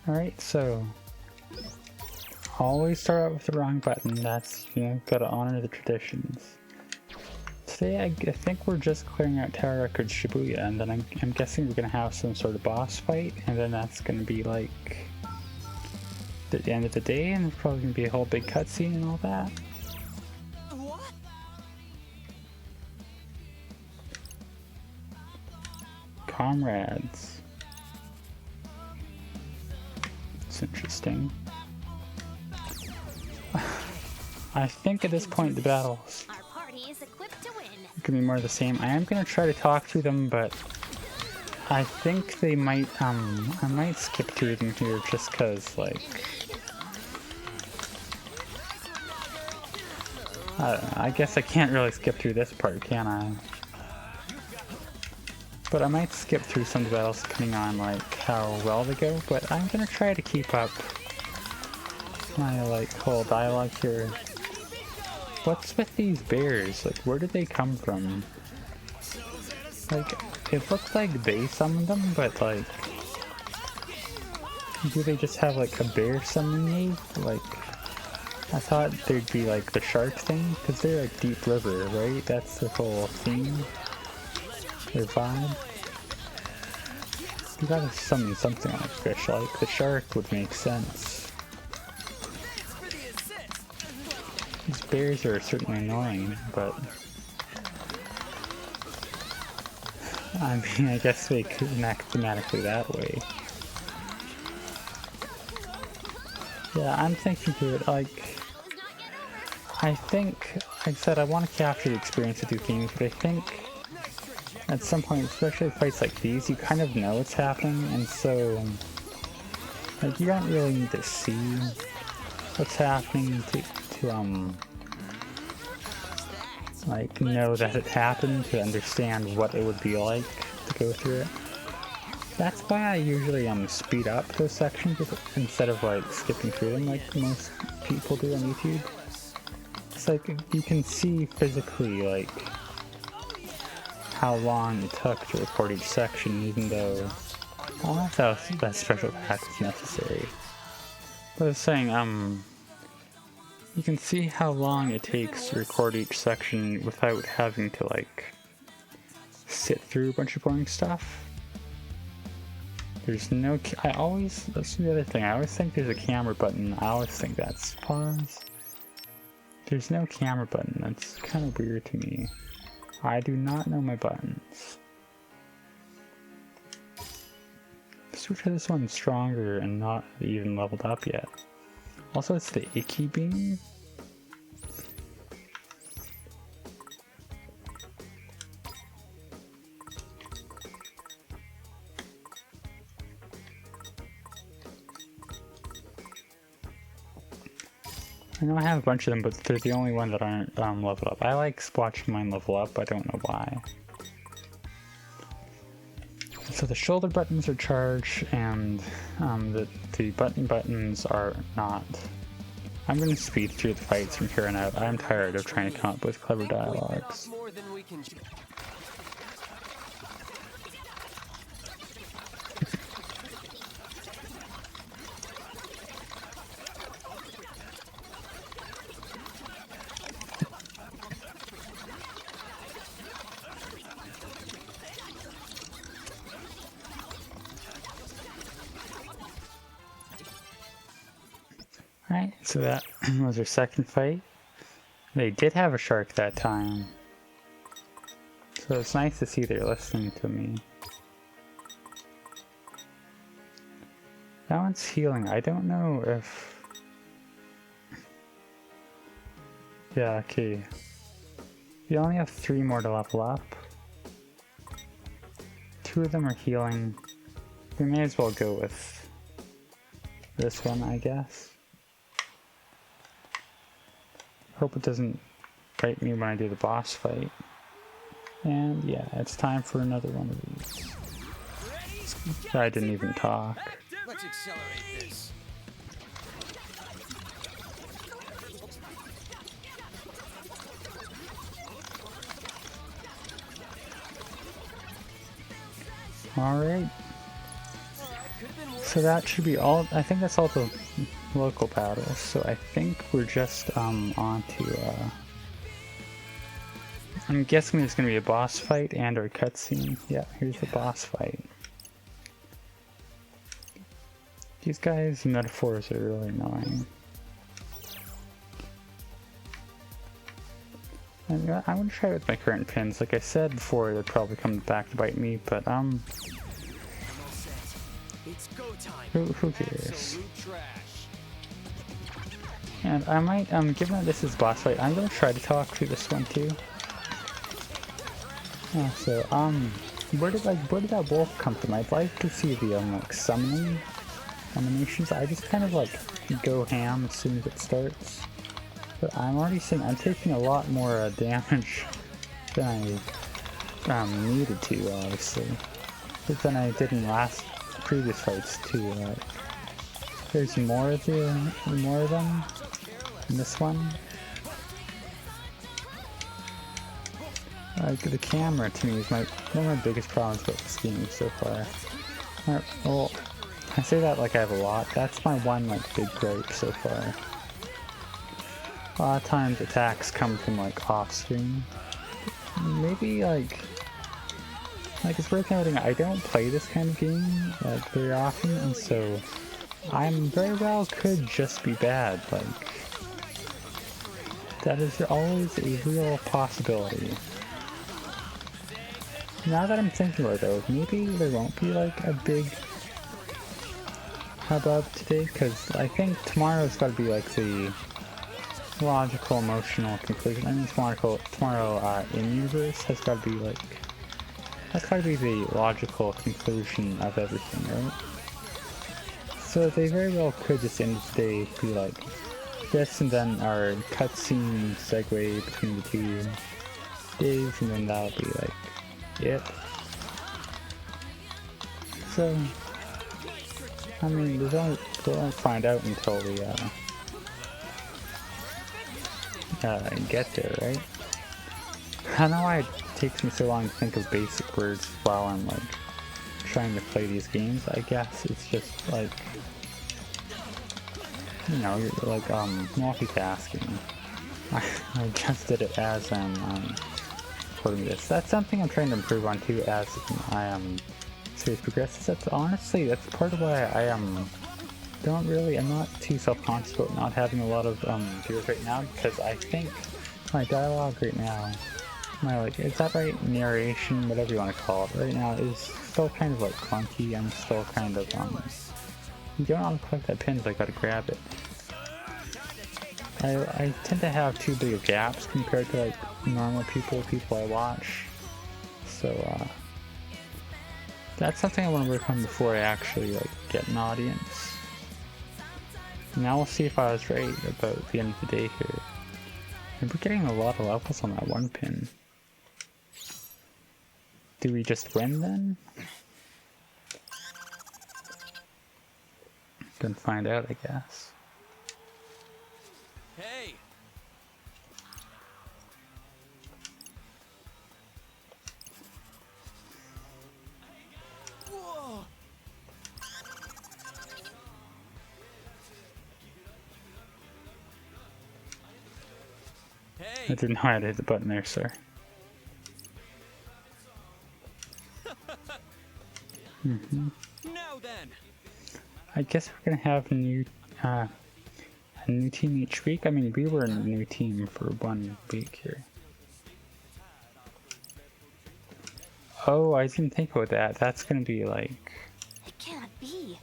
Alright, so always start out with the wrong button. That's, you know, gotta honor the traditions. Today I think we're just clearing out Tower Record Shibuya, and then I'm guessing we're gonna have some sort of boss fight, and then that's gonna be like the end of the day, and there's probably gonna be a whole big cutscene and all that. What? Comrades. It's interesting. I think at this point the battles Our party is equipped to win. gonna be more of the same. I am gonna try to talk to them, but I think they might, I might skip through them here just cause, like, I don't know, I guess I can't really skip through this part, can I? But I might skip through some of the battles depending on, like, how well they go, but I'm gonna try to keep up my, like, whole dialogue here. What's with these bears? Like, where did they come from? Like, it looked like they summoned them, but, like, do they just have, like, a bear summoning move? Like, I thought there'd be, like, the shark thing, because they're, like, deep river, right? That's the whole theme. Their vibe. You gotta summon something like fish, like the shark would make sense. These bears are certainly annoying, but I mean, I guess they connect thematically that way. Yeah, I'm thinking through it, like, I think, like I said, I want to capture the experience of 2 games, but I think at some point, especially fights like these, you kind of know what's happening, and so, like, you don't really need to see what's happening to like, know that it happened to understand what it would be like to go through it. That's why I usually speed up those sections instead of, like, skipping through them like most people do on YouTube. It's like, you can see physically, like, how long it took to record each section, even though that special effect is necessary. But I was saying, you can see how long it takes to record each section without having to, like, sit through a bunch of boring stuff. There's no, that's the other thing, I always think there's a camera button. I always think that's pause. There's no camera button, that's kind of weird to me. I do not know my buttons. Switch to this one stronger and not even leveled up yet. Also, it's the Icky Beam. I know I have a bunch of them, but they're the only one that aren't leveled up. I like watching mine level up, I don't know why. So the shoulder buttons are charged, and the buttons are not. I'm going to speed through the fights from here on out. I'm tired of trying to come up with clever dialogues. Alright, so that was our second fight. They did have a shark that time. So it's nice to see they're listening to me. That one's healing. I don't know if... Yeah, okay. You only have 3 more to level up. 2 of them are healing. We may as well go with this one, I guess. Hope it doesn't bite me when I do the boss fight. And yeah, it's time for another one of these. I didn't even talk. Let's accelerate this. Alright. So that should be all. I think that's all the local battles. So I think we're just on to. I'm guessing there's gonna be a boss fight and or cutscene. Yeah, here's the boss fight. These guys' metaphors are really annoying. I'm gonna try it with my current pins. Like I said before, they'll probably come back to bite me, but who cares? And I might, given that this is boss fight, I'm gonna try to talk through this one too. Oh, so, where did that wolf come from? I'd like to see the, like, summoning animations. I just kind of, like, go ham as soon as it starts. But I'm already seeing, I'm taking a lot more, damage than I, needed to, obviously. But than I did in previous fights, too. There's more of them in this one. Like, the camera to me is one of my biggest problems with this game so far. Well, I say that like I have a lot. That's my one, like, big gripe so far. A lot of times attacks come from, like, off screen. Maybe, like it's worth noting, I don't play this kind of game, like, very often, and so I'm very well could just be bad, like, that is always a real possibility. Now that I'm thinking about it though, maybe there won't be like a big hubbub today, because I think tomorrow's got to be like the logical, emotional conclusion. I mean, tomorrow in-universe has got to be like, that's got to be the logical conclusion of everything, right? So they very well could just end the day be like this, and then our cutscene segue between the two days, and then that'll be like it. So, I mean, we won't find out until we get there, right? I don't know why it takes me so long to think of basic words while I'm like trying to play these games. I guess it's just like, you know, you're like multitasking. I just did it as I'm recording this. That's something I'm trying to improve on too as I series progresses. That's part of why I'm not too self-conscious about not having a lot of viewers right now, because I think my dialogue right now, is that right, narration, whatever you want to call it, right now is still kind of like clunky. I'm still kind of you don't want to collect that pin, but I gotta grab it. I tend to have too big of gaps compared to like normal people I watch. So that's something I want to work on before I actually like get an audience. Now we'll see if I was right about the end of the day here. And we're getting a lot of levels on that one pin. Do we just win then? Gonna find out, I guess. Hey. Whoa. Hey. I didn't know how to hit the button there, sir. Now then. I guess we're gonna have a new team each week. I mean, we were a new team for 1 week here. Oh, I didn't think about that. That's gonna be like... It can't be.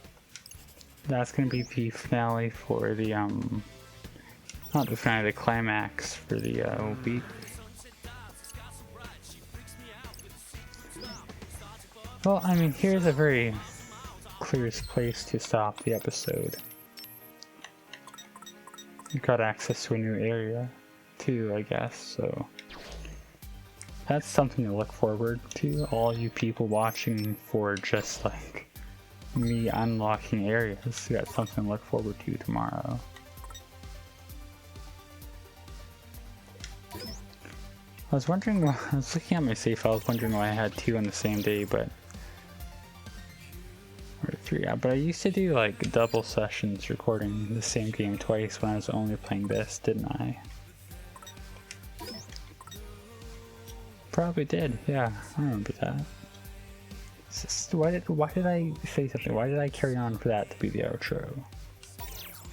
That's gonna be the finale for the, not the finale, the climax for the, week. Well, I mean, here's a very clearest place to stop the episode. You got access to a new area, too, I guess, so... That's something to look forward to, all you people watching for just, like, me unlocking areas. You got something to look forward to tomorrow. I was looking at my save, I was wondering why I had 2 on the same day, but... Or 3, yeah, but I used to do like double sessions recording the same game twice when I was only playing this, didn't I? Probably did, yeah, I remember that. Why did I say something? Why did I carry on for that to be the outro?